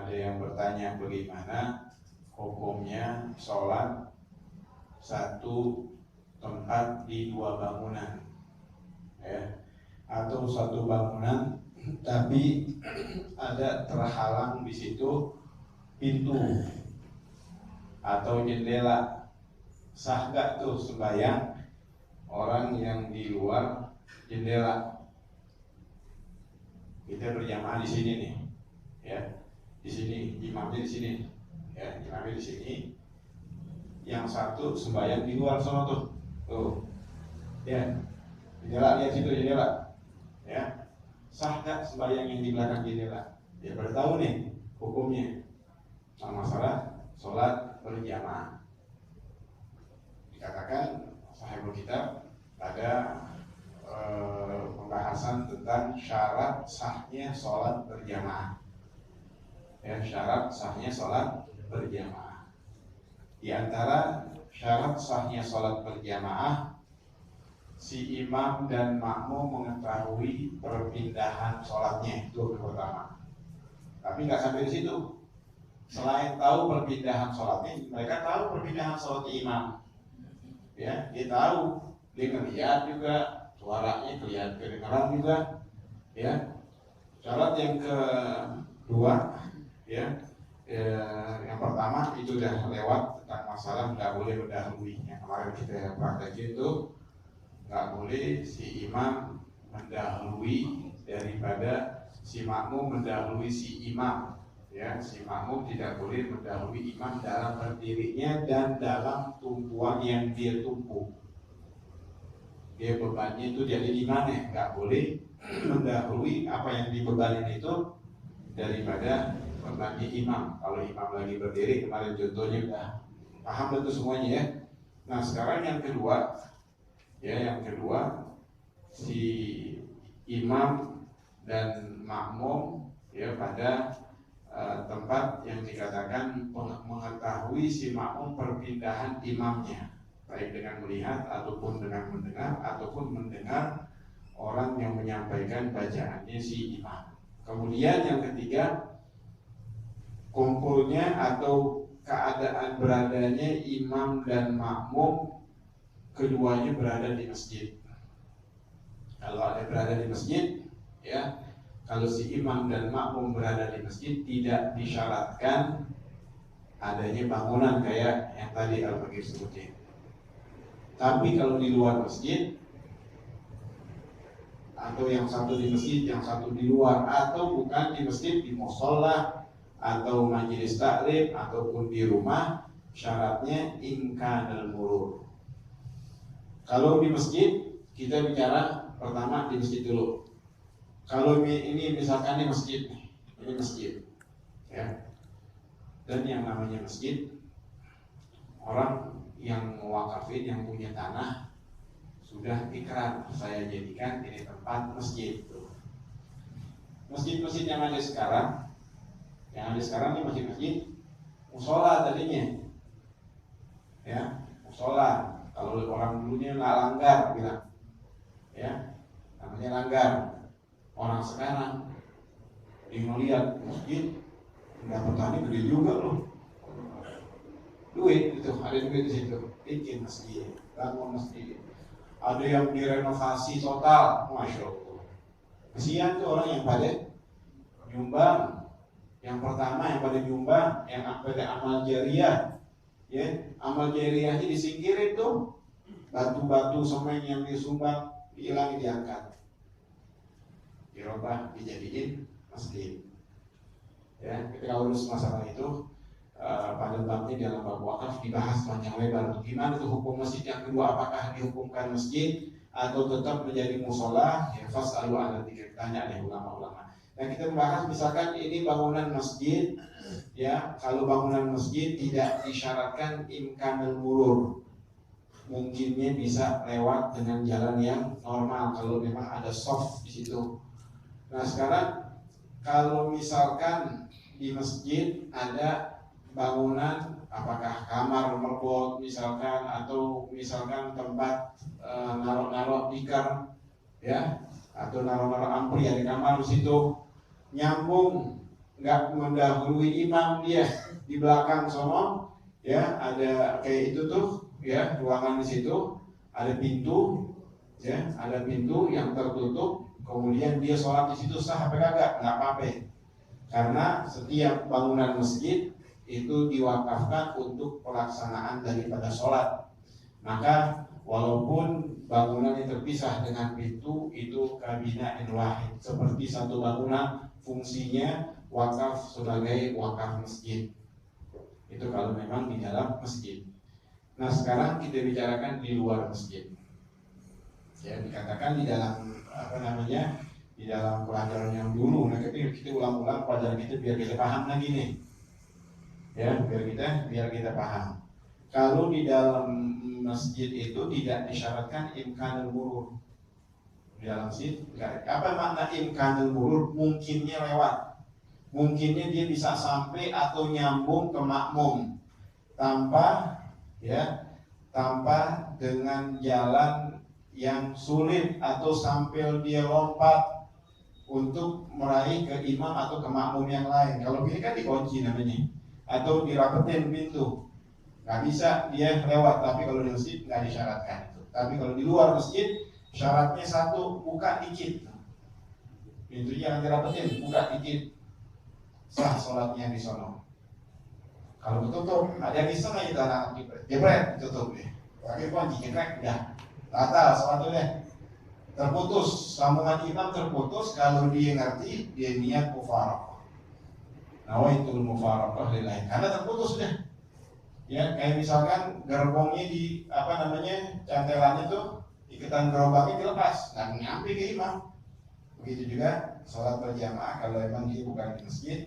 Ada yang bertanya bagaimana hukumnya sholat satu tempat di dua bangunan, ya, atau satu bangunan tapi ada terhalang di situ pintu atau jendela. Sah gak tuh sembahyang orang yang di luar jendela? Kita berjamaah di sini nih, ya, di sini imamnya di sini, ya, imamnya di sini. Yang satu sembahyang di luar sana tuh, ya, jendela, lihat situ jendela, ya. Sah gak sembahyang yang di belakang jendela? Ya, pada tahu nih hukumnya. Masalah sholat berjamaah. Dikatakan sahibul kitab ada pembahasan tentang syarat sahnya sholat berjamaah. Ya, syarat sahnya sholat berjamaah. Di antara syarat sahnya sholat berjamaah, si imam dan makmum mengetahui perpindahan sholatnya, itu yang pertama. Tapi nggak sampai di situ. Selain tahu perpindahan sholatnya, mereka tahu perpindahan sholat imam. Ya, dia tahu, dia ngeliat juga, suaranya kedengaran juga, ya. Syarat yang kedua, ya, yang pertama itu udah lewat tentang masalah nggak boleh mendahului. Yang kemarin kita praktekin itu nggak boleh si imam mendahului daripada si makmum mendahului si imam. Ya, si makmum tidak boleh mendahului imam dalam berdirinya dan dalam tumpuan yang dia tumpu. Dia bebannya itu jadi di mana? Nggak boleh mendahului apa yang dibebanin itu daripada bebannya imam. Kalau imam lagi berdiri, kemarin contohnya udah paham itu semuanya, ya. Nah, sekarang yang kedua, si imam dan makmum, ya, pada tempat yang dikatakan mengetahui si makmum perpindahan imamnya, baik dengan melihat ataupun dengan mendengar ataupun mendengar orang yang menyampaikan bacaannya si imam. Kemudian yang ketiga, kumpulnya atau keadaan beradanya imam dan makmum keduanya berada di masjid. Kalau ada berada di masjid, ya, kalau si imam dan makmum berada di masjid tidak disyaratkan adanya bangunan kayak yang tadi Al-Fakir sebutin. Tapi kalau di luar masjid, atau yang satu di masjid, yang satu di luar, atau bukan di masjid, di musholla atau majelis taklim ataupun di rumah, syaratnya imkanul murur. Kalau di masjid, kita bicara pertama di masjid dulu. Kalau ini misalkan ini masjid, ya. Dan yang namanya masjid, orang yang mewakafin, yang punya tanah sudah ikrar, saya jadikan ini tempat masjid. Masjid-masjid yang ada sekarang ini masjid-masjid mushola tadinya, ya, mushola. Kalau orang dulunya langgar bilang, ya, namanya langgar. Orang sekarang dia melihat masjid, dapat tani gede juga loh, duit itu, ada duit di situ, bikin masjid, bangun masjid. Ada yang direnovasi total, masya Allah. Kesian tuh orang yang pada nyumbang. Yang pertama yang pada nyumbang, yang pada amal jariah, ya, amal jariahnya disingkirin tuh, batu-batu semen yang disumbang dihilangin, diangkat, dirubah dijadiin masjid. Ya, ketika urus masalah itu pada babnya dalam bab wakaf dibahas panjang lebar. Gimana tuh hukum masjid yang kedua? Apakah dihukumkan masjid atau tetap menjadi musola? Ya, fasalu ala dzikr, tanya oleh ulama-ulama. Dan kita membahas misalkan ini bangunan masjid, ya, kalau bangunan masjid tidak disyaratkan imkanul murur, mungkinnya bisa lewat dengan jalan yang normal kalau memang ada soft di situ. Nah, sekarang kalau misalkan di masjid ada bangunan, apakah kamar merbot misalkan, atau misalkan tempat naruh-naruh tikar, ya, atau naruh-naruh ampli di kamar di situ, nyambung nggak mendahului imam, dia di belakang sono, ya ada kayak itu tuh, ya ruangan di situ, ada pintu, ya ada pintu yang tertutup, kemudian dia sholat di situ sah apa kagak? Nggak apa-apa, karena setiap bangunan masjid itu diwakafkan untuk pelaksanaan daripada sholat. Maka walaupun bangunannya terpisah dengan pintu, itu kabina'in wahid, seperti satu bangunan, fungsinya wakaf sebagai wakaf masjid. Itu kalau memang di dalam masjid. Nah sekarang kita bicarakan di luar masjid. Ya dikatakan di dalam di dalam pelajaran yang dulu. Nah kita ulang-ulang pelajaran kita biar kita paham lagi nih. Ya biar kita paham. Kalau di dalam masjid itu tidak disyaratkan imkanul murur. Di dalam masjid apa makna imkanul murur? Mungkinnya lewat, mungkinnya dia bisa sampai atau nyambung ke makmum tanpa dengan jalan yang sulit atau sambil dia lompat untuk meraih ke imam atau ke makmum yang lain. Kalau ini kan dikunci namanya, atau dirapetin pintu, nggak bisa dia lewat. Tapi kalau di masjid nggak disyaratkan itu. Tapi kalau di luar masjid syaratnya satu, buka dikit, pintunya yang dirapetin, buka dikit, sah sholatnya di sono. Kalau tutup, ada yang iseng aja anak jebret, tutup deh, pakai kunci jebret, udah batal sholatnya, terputus, sambungan imam terputus. Kalau dia ngerti, dia niat mufaraqah, nawaitul mufaraqah lillahi, karena terputus sudah. Ya kayak misalkan gerbongnya di cantelannya tuh, ikatan gerobaknya dilepas, nggak nyampe ke imam. Begitu juga sholat berjamaah, kalau emang dia bukan di masjid,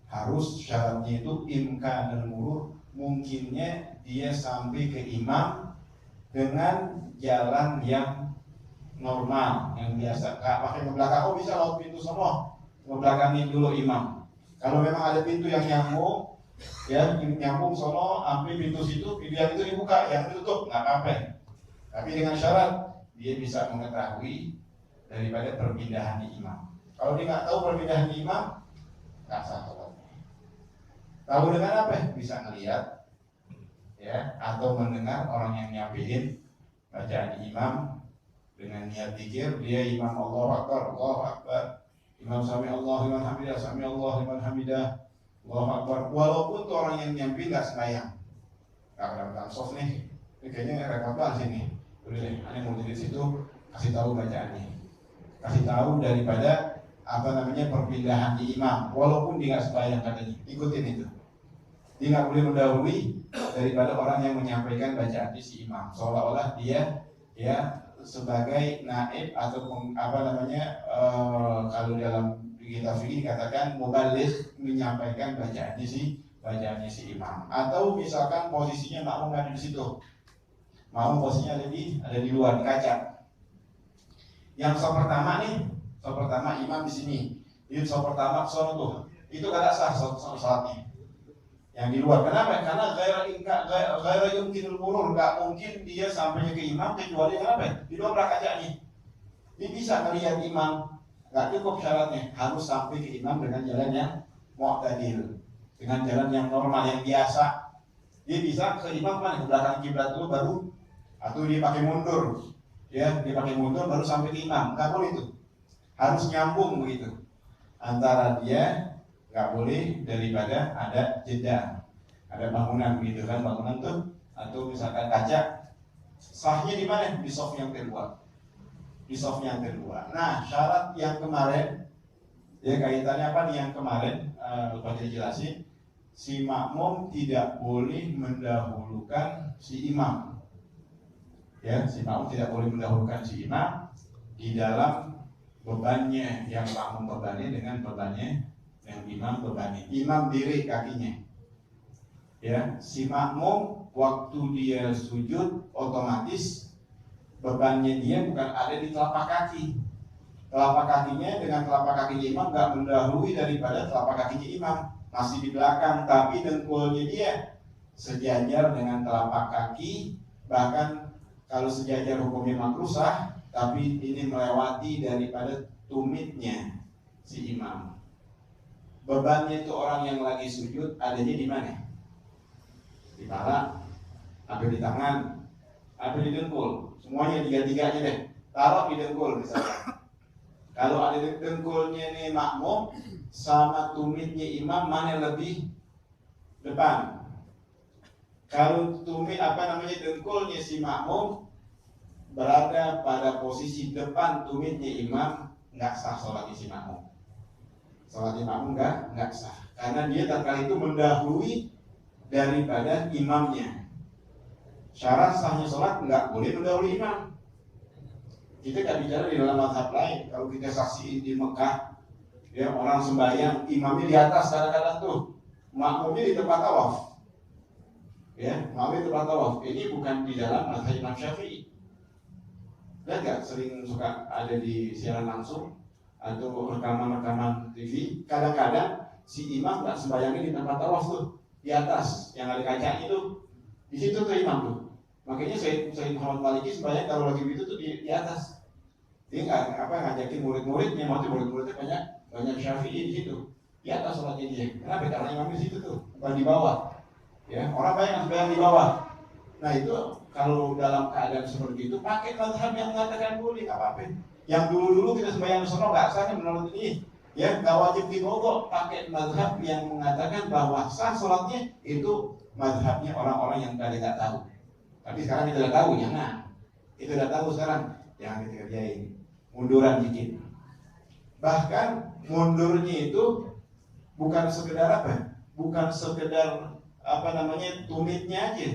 harus syaratnya itu imkanul murur, mungkinnya dia sampai ke imam dengan jalan yang normal, yang biasa, nggak pakai ke belakang. Oh bisa lewat pintu semua, ngebelakangin dulu imam. Kalau memang ada pintu yang nyambung, ya nyambung sono, sampai pintu situ, pintu yang itu dibuka, yang ditutup nggak apa-apa. Tapi dengan syarat dia bisa mengetahui daripada perpindahan imam. Kalau dia nggak tahu perpindahan imam, nggak sah sholatnya. Tahu dengan apa? Bisa ngelihat, ya, atau mendengar orang yang nyampein bacaan imam dengan niat zikir, dia imam Allahu Akbar, Allahu Akbar, imam sami Allahu liman hamidah, sami Allahu liman hamidah, Allahu Akbar. Walaupun tuh orang yang nyampe nggak sembahyang, nggak dalam soft nih, ini kayaknya repot banget sini. Udah deh, aneh mau jadi situ, kasih tahu bacaannya, kasih tahu daripada perpindahan di imam, walaupun dia nggak sembahyang, katanya ikutin itu. Dia nggak boleh mendahului daripada orang yang menyampaikan bacaan di si imam, seolah-olah dia ya sebagai naib atau kalau dalam kitab fikih dikatakan mubaligh, menyampaikan bacaannya si imam. Atau misalkan posisinya makmum ada di situ, makmum posisinya ada di luar, di kaca. Yang sop pertama imam di sini, itu sop pertama sono tuh, itu kata sah salatnya. Yang di luar, kenapa? Karena ghaira yumkinul murur, nggak mungkin dia sampainya ke imam kecuali kenapa? Di luar kacanya. Dia bisa melihat imam, nggak cukup syaratnya, harus sampai ke imam dengan jalan yang mu'tadil, dengan jalan yang normal, yang biasa. Dia bisa ke imam ke belakang kiblat dulu baru, atau dia pakai mundur, dia pakai mundur baru sampai ke imam. Nggak boleh itu, harus nyambung begitu antara dia. Nggak boleh daripada ada jeda, ada bangunan begitu kan, bangunan tuh, atau misalkan kaca. Sahnya di mana? Di soft yang kedua. Nah syarat yang kemarin, ya kaitannya apa nih yang kemarin lupa dijelasin, si makmum tidak boleh mendahulukan si imam. Ya, si makmum tidak boleh mendahulukan si imam di dalam bebannya yang makmum bebani dengan bebannya yang imam bebani. Imam diri kakinya, ya, si makmum waktu dia sujud otomatis bebannya dia bukan ada di telapak kaki. Telapak kakinya dengan telapak kakinya imam nggak mendahului daripada telapak kakinya imam, masih di belakang. Tapi dengkulnya dia sejajar dengan telapak kaki, bahkan kalau sejajar hukumnya makruh sah, tapi ini melewati daripada tumitnya si imam. bebannya itu orang yang lagi sujud adanya di mana? Di pala, atau di tangan, atau di dengkul, semuanya tiga-tiganya deh. Taruh di dengkul misalnya. Kalau ada dengkulnya nih makmum sama tumitnya imam, mana lebih depan? Kalau tumit dengkulnya si makmum berada pada posisi depan tumitnya imam, nggak sah sholatnya si makmum. Sholatnya makmum nggak sah, karena dia tatkala itu mendahului daripada imamnya. Syarat sahnya sholat nggak boleh mendahului imam. Kita nggak bicara di dalam mazhab lain. Kalau kita saksiin di Mekah, ya orang sembahyang, imamnya di atas kadang-kadang tuh, makmumnya di tempat tawaf. Ya, makmumnya di tempat tawaf. Ini bukan di dalam mazhab Imam Syafi'i. Lihat nggak, sering suka ada di siaran langsung atau rekaman-rekaman TV. Kadang-kadang si imam nggak sembahyangnya di tempat tawaf tuh, di atas yang ada kacanya itu, di situ tuh imam tuh. Makanya Sayyid Muhammad Maliki sembahyang kalau lagi begitu tuh di atas. Dia ngajakin murid-muridnya, maksudnya murid-muridnya banyak Syafi'i di situ. Di atas sholatnya dia. Kenapa? Karena imam di situ tuh, bukan di bawah. Ya, orang banyak yang sembahyang di bawah. Nah itu kalau dalam keadaan seperti itu pakai mazhab yang mengatakan boleh, nggak apa-apa. Yang dulu-dulu kita sembahyang di sono nggak sah menurut ini. Ya, nggak wajib digodok, pakai mazhab yang mengatakan bahwa sah sholatnya itu mazhabnya orang-orang yang tadi nggak tahu. Tapi sekarang kita udah tahu, jangan. Kita udah tahu sekarang, jangan kita kerjain. Munduran dikit. Bahkan mundurnya itu bukan sekedar apa? Bukan sekedar tumitnya aja.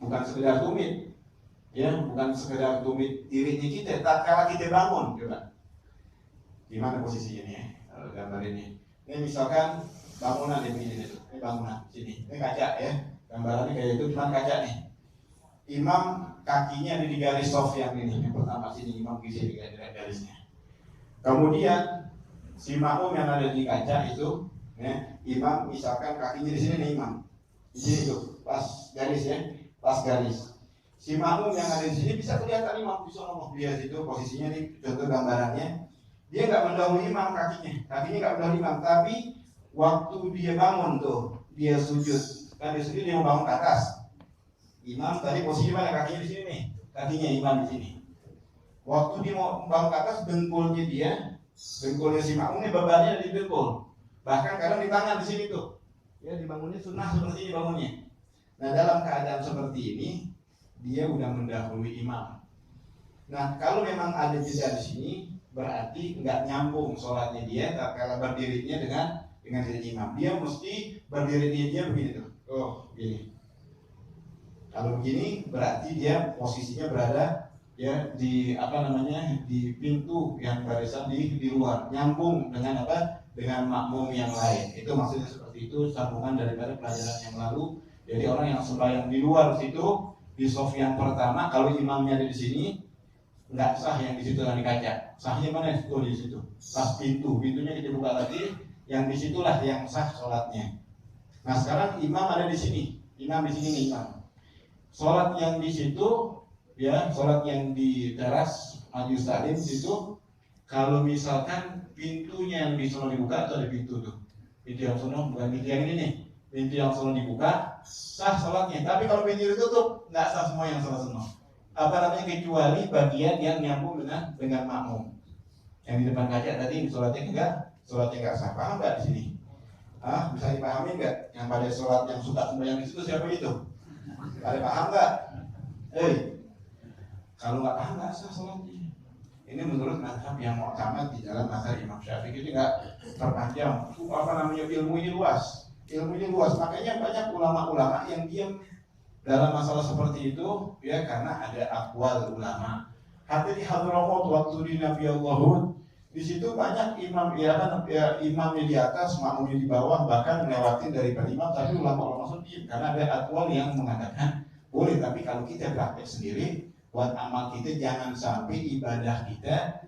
Bukan sekedar tumit. Ya, bukan sekedar tumit dirinya kita. Tatkala kita bangun, coba. Gimana posisinya nih ya? Gambar ini. Ini misalkan bangunan ini tuh. Ini bangunan sini. Ini kaca ya. Gambarannya kayak itu, cuma kaca nih. Imam kakinya ada di garis soft yang ini. Yang pertama sini imam di sini garisnya. Kemudian si makmum yang ada di kaca itu, ya, imam misalkan kakinya di sini nih imam. Di sini tuh, pas garis ya, pas garis. Si makmum yang ada di sini bisa kelihatan imam, bisa ngomong dia situ posisinya nih, contoh gambarannya. Dia nggak mendahului imam kakinya nggak mendahului imam, tapi waktu dia bangun tuh, dia sujud, kan dia sujud dia mau bangun ke atas. Imam tadi posisinya mana? Kakinya di sini nih, kakinya imam di sini. Waktu dia mau bangun ke atas, dengkulnya si makmum ini bebannya ada di dengkul. Bahkan kadang di tangan di sini tuh. Ya, dibangunnya sunnah seperti ini bangunnya. Nah, dalam keadaan seperti ini, dia udah mendahului imam. Nah, kalau memang ada jeda di sini, berarti nggak nyambung sholatnya dia tatkala berdirinya dengan diri imam. Dia mesti berdirinya dia begini tuh. Oh, begini. Kalau begini berarti dia posisinya berada ya di di pintu yang barisan di luar, nyambung dengan dengan makmum yang lain. Itu maksudnya seperti itu, sambungan daripada pelajaran yang lalu. Jadi orang yang sembahyang di luar situ di sof yang pertama, kalau imamnya ada di sini nggak sah yang di situ yang di kaca. Sahnya mana? Oh, di situ. Pas pintunya kita buka lagi, yang disitulah yang sah sholatnya. Nah sekarang imam ada di sini, imam di sini nih imam. Sholat yang di situ, ya, sholat yang di teras Majlis Taklim situ, kalau misalkan pintunya yang di sono dibuka atau ada pintu tuh, pintu yang sono bukan pintu yang ini nih, pintu yang sono dibuka, sah sholatnya. Tapi kalau pintu ditutup, nggak sah semua yang sono. Kecuali bagian yang nyambung dengan makmum. Yang di depan kaca tadi sholatnya nggak sah. Paham nggak di sini? Bisa dipahami nggak? Yang pada sholat yang suka sembahyang di situ siapa itu? Ada paham nggak? Kalau nggak paham nggak sah sholatnya. Ini menurut mazhab yang mu'tamad di dalam mazhab Imam Syafi'i. Jadi nggak terpanjang. Ilmunya luas. Makanya banyak ulama-ulama yang diam dalam masalah seperti itu, ya, karena ada aqwal ulama. Hatta di Hadramaut waktu di Nabi Allahud, di situ banyak imamnya di atas, makmumnya di bawah, bahkan melewati daripada imam. Tapi ulama-ulama diam karena ada aqwal yang mengatakan boleh. Tapi kalau kita praktek sendiri buat amal kita, jangan sampai ibadah kita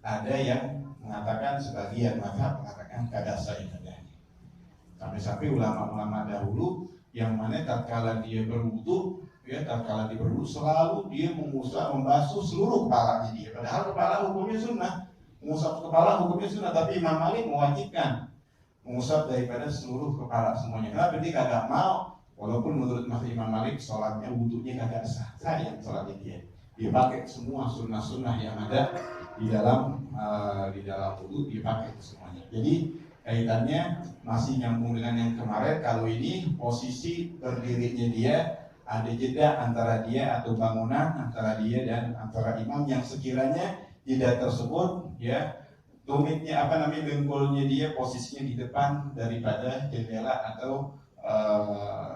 ada yang mengatakan, sebagian mazhab mengatakan kada sah ibadahnya. Sampai ulama-ulama dahulu yang mana tatkala dia berwudu, ya, tatkala dia berwudu selalu dia membasuh seluruh kepalanya dia. Padahal kepala hukumnya sunnah, mengusap kepala hukumnya sunnah, tapi Imam Malik mewajibkan mengusap daripada seluruh kepala semuanya. Kenapa dia kagak mau? Walaupun menurut Mas Imam Malik sholatnya wudhunya kagak sah. Sayang sholatnya dia pakai semua sunnah-sunnah yang ada di dalam wudhu, dia pakai semuanya. Jadi kaitannya masih nyambung dengan yang kemarin. Kalau ini posisi berdirinya dia ada jeda antara dia atau bangunan antara dia dan antara imam, yang sekiranya jeda tersebut ya tumitnya dengkulnya dia posisinya di depan daripada jendela atau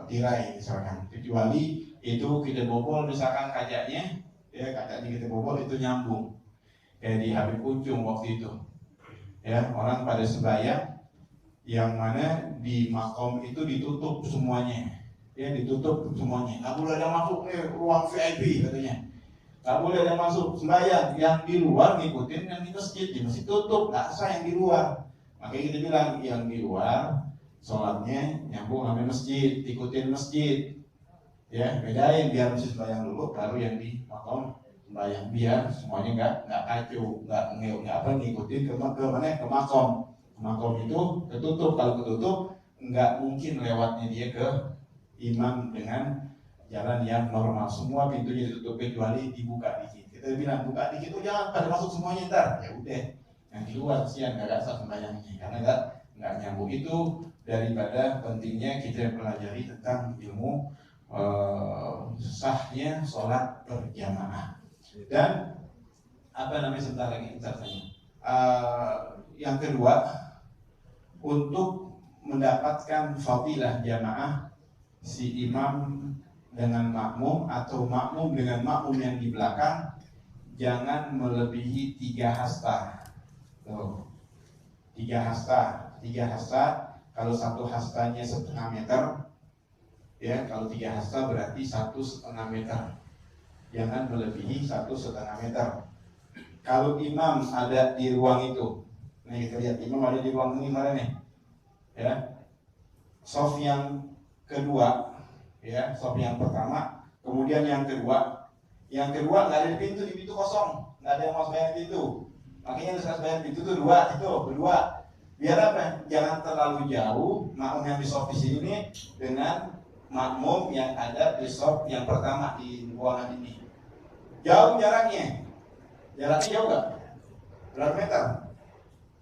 tirai misalkan, kecuali itu kita bobol misalkan kacanya, ya kacanya kita bobol itu nyambung kayak di Habib Kuncung waktu itu ya, orang pada sembahyang yang mana di makom itu ditutup semuanya ya, ditutup semuanya, nggak boleh ada masuk ruang VIP katanya, nggak boleh ada masuk sembahyang, yang di luar ngikutin yang di masjid, di masjid tutup, nggak sah yang di luar. Makanya kita bilang yang di luar sholatnya nyambung sama masjid, ikutin masjid ya, bedain biar masjid sembahyang dulu baru yang di makom sembahyang, biar semuanya nggak kacau, nggak ngikutin ke makom. Makom itu ketutup, kalau ketutup nggak mungkin lewatnya dia ke imam dengan jalan yang normal, semua pintunya ditutup kecuali dibuka dikit. Kita bilang buka dikit tuh jangan pada masuk semuanya ntar, ya udah yang di luar kesian nggak sah sembahyangnya karena nggak nyambung. Itu daripada pentingnya kita pelajari tentang ilmu sahnya sholat berjamaah. Dan sebentar lagi yang kedua, untuk mendapatkan fadilah jamaah si imam dengan makmum atau makmum dengan makmum yang di belakang jangan melebihi 3 hasta. Tuh. 3 hasta, kalau 1 hastanya 1,5 meter ya, kalau 3 hasta berarti 1,5 meter, jangan melebihi 1,5 meter. Kalau imam ada di ruang itu, nih kita lihat imam ada di ruang ini mana nih ya, sof yang kedua ya, sof yang pertama, kemudian yang kedua nggak ada di pintu kosong, nggak ada yang mau bayar pintu, makanya harus bayar pintu tuh berdua, biar apa? Jangan terlalu jauh makmum yang di sof di sini dengan makmum yang ada di sof yang pertama di ruangan ini, jauh jaraknya jauh nggak? Berapa meter?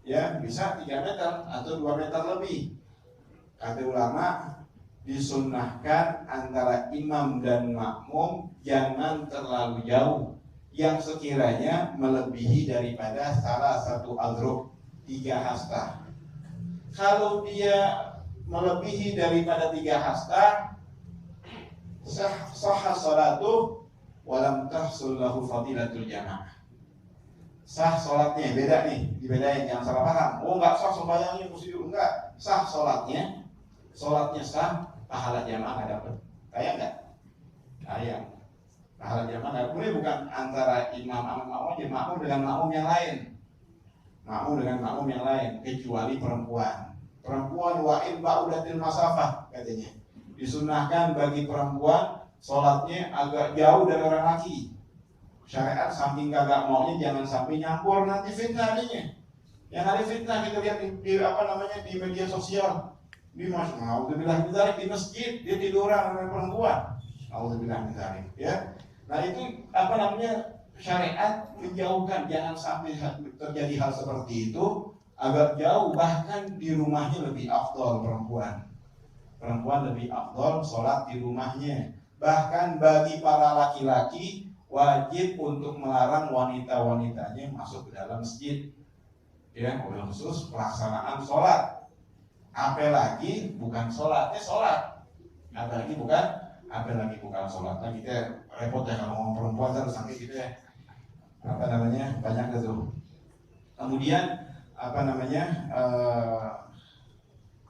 Ya bisa 3 meter atau 2 meter lebih. Kata ulama disunnahkan antara imam dan makmum jangan terlalu jauh, yang sekiranya melebihi daripada salah satu adruk 3 hasta. Kalau dia melebihi daripada 3 hasta, sah salatu walam tahsul lahu fadilatul jamaah. Sah sholatnya, beda nih, dibedain, jangan salah paham. Oh nggak sah sembahyangnya mesti dulu, enggak, sah sholatnya sah, pahala jamaah nggak dapat. Kayak nggak? Kayak pahala jamaah nggak boleh, bukan antara imam sama makmum aja, makmum dengan makmum yang lain, kecuali perempuan wa'in ba'udatil masafah katanya, disunahkan bagi perempuan sholatnya agak jauh dari orang laki. Syariat saking kagak maunya jangan sampai nyampur, nanti fitnah adanya. Yang ada fitnah kita lihat di media sosial. Di di masjid dia tiduran dengan perempuan. Alhamdulillah ya. Nah itu syariat menjauhkan, jangan sampai terjadi hal seperti itu, agak jauh, bahkan di rumahnya lebih afdol perempuan lebih afdol sholat di rumahnya. Bahkan bagi para laki-laki wajib untuk melarang wanita-wanitanya masuk ke dalam masjid ya, khusus pelaksanaan sholat, apalagi bukan sholatnya sholat, apalagi bukan sholat. Nah kita repot ya kalau ngomong perempuan terus sampai kita banyak gitu. Kemudian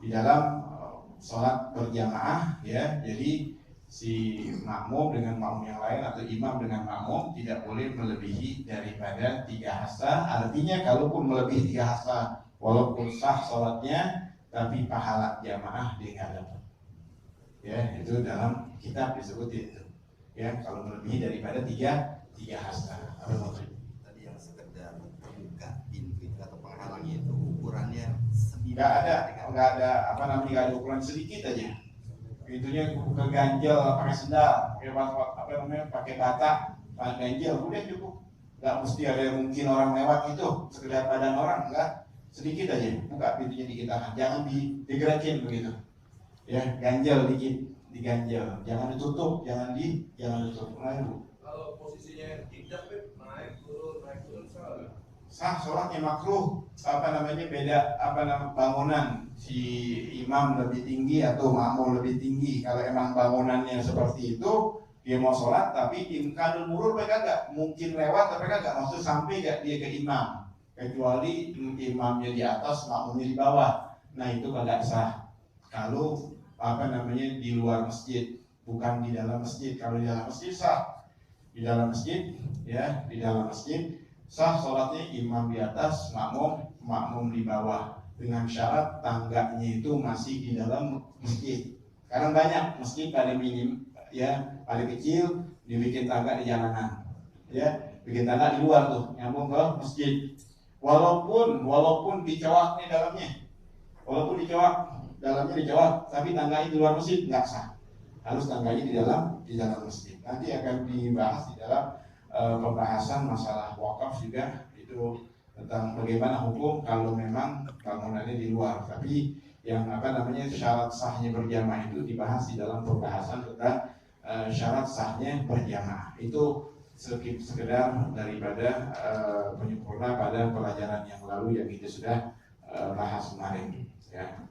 di dalam sholat berjamaah ya, jadi si makmum dengan makmum yang lain atau imam dengan makmum tidak boleh melebihi daripada 3 hasta. Artinya kalaupun melebihi 3 hasta, walaupun sah sholatnya, tapi pahala jamaah dia nggak dapat. Ya itu dalam kitab disebut itu. Ya kalau melebihi daripada 3 hasta. Tadi yang sekedar membuka pintu atau penghalangnya itu ukurannya 9 nggak ada apa namanya, nggak ada ukuran sedikit aja. Pintunya keganjel pakai sendal, pakai apa namanya, pakai bata, pakai ganjel, udah cukup. Nggak mesti ada yang mungkin orang lewat itu sekedar badan orang, enggak, sedikit aja buka pintunya dikit aja, jangan digerakin begitu ya, ganjel dikit, diganjel, jangan ditutup, jangan ditutup. Kalau posisinya tidak naik turun sah sholatnya. Makruh apa namanya, beda apa namanya bangunan, si imam lebih tinggi atau makmum lebih tinggi. Kalau emang bangunannya seperti itu, dia mau sholat tapi imkanul murur mereka gak mungkin lewat, tapi mereka gak maksud sampai gak dia ke imam, kecuali imamnya di atas, makmumnya di bawah. Nah itu kagak sah kalau apa namanya di luar masjid, bukan di dalam masjid. Kalau di dalam masjid sah, di dalam masjid ya, di dalam masjid sah sholatnya, imam di atas, makmum di bawah, dengan syarat tangganya itu masih di dalam masjid. Karena banyak masjid paling minim ya, paling kecil dibikin tangga di jalanan ya, bikin tangga di luar tuh nyambung ke masjid, walaupun dicowak nih dalamnya, walaupun dalamnya dicowak, tapi tangganya di luar masjid nggak sah, harus tangganya di dalam masjid. Nanti akan dibahas di dalam pembahasan masalah wakaf juga, itu tentang bagaimana hukum kalau memang bangunannya di luar. Tapi yang apa namanya syarat sahnya berjamaah itu dibahas di dalam pembahasan tentang syarat sahnya berjamaah. Itu sekedar daripada penyempurna pada pelajaran yang lalu yang kita sudah bahas kemarin ya.